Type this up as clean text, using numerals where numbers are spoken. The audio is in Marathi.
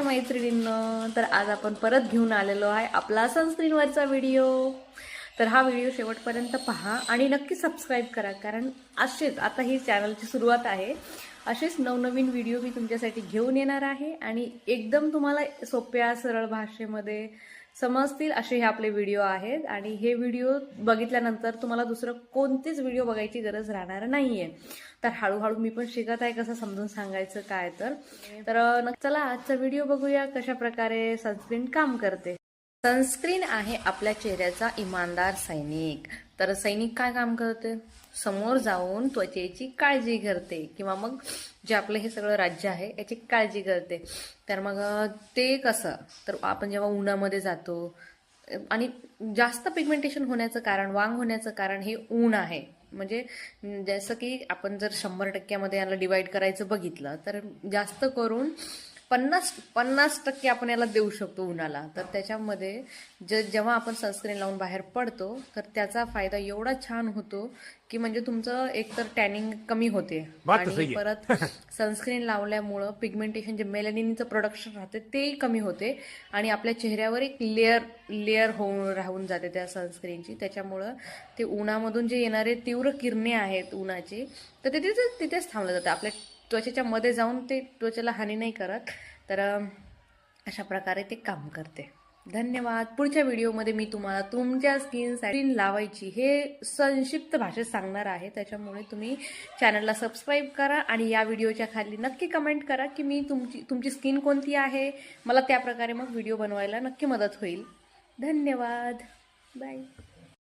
मैत्रिणींनो, तर आज आपण परत घेऊन आलेलो आहे आपला सनस्क्रीनवरचा व्हिडिओ. तर हा व्हिडिओ शेवटपर्यंत पहा आणि नक्की सबस्क्राईब करा, कारण असेच आता ही चॅनलची सुरुवात आहे. असेच नवनवीन व्हिडिओ मी तुमच्यासाठी घेऊन येणार आहे आणि एकदम तुम्हाला सोप्या सरळ भाषेमध्ये समजतील असे हे आपले व्हिडिओ आहेत. आणि हे व्हिडिओ बघितल्यानंतर तुम्हाला दुसरं कोणतेच व्हिडिओ बघायची गरज राहणार नाहीये. तर हळूहळू मी पण शिकत आहे कसं समजून सांगायचं काय. तर चला आजचा व्हिडिओ बघूया कशा प्रकारे सनस्क्रीन काम करते. सनस्क्रीन आहे आपल्या चेहऱ्याचा इमानदार सैनिक. तर सैनिक काय काम करते? समोर जाऊन त्वचेची काळजी करते, किंवा मग जे आपलं हे सगळं राज्य आहे याची काळजी करते. तर मग ते कसं, तर आपण जेव्हा उन्हामध्ये जातो आणि जास्त पिगमेंटेशन होण्याचं कारण, वांग होण्याचं कारण हे ऊन आहे. म्हणजे जसं की आपण जर 100% याला डिवाइड करायचं बघितलं तर जास्त करून 50% आपण याला देऊ शकतो उन्हाला. तर त्याच्यामध्ये जेव्हा आपण सनस्क्रीन लावून बाहेर पडतो तर त्याचा फायदा एवढा छान होतो की म्हणजे तुमचं एकतर टॅनिंग कमी होते, आणि परत सनस्क्रीन लावल्यामुळं पिगमेंटेशन जे मेलॅनिनचं प्रोडक्शन राहते तेही कमी होते, आणि आपल्या चेहऱ्यावर एक लेअर होऊन राहून जाते त्या सनस्क्रीनची. त्याच्यामुळं ते उन्हामधून जे येणारे तीव्र किरणे आहेत उन्हाची, तर ते तिथेच थांबलं जातं, आपल्या त्वचेच्या मध्ये जाऊन ते त्वचेला हानी नाही करत. तर अशा प्रकारे ते काम करते. धन्यवाद. पुढच्या व्हिडिओमध्ये मी तुम्हाला तुमच्या स्किन लावायची हे संक्षिप्त भाषेत सांगणार आहे. त्याच्यामुळे तुम्ही चॅनलला सबस्क्राईब करा आणि या व्हिडिओच्या खाली नक्की कमेंट करा की मी तुमची स्किन कोणती आहे. मला त्या प्रकारे मग व्हिडिओ बनवायला नक्की मदत होईल. धन्यवाद. बाय.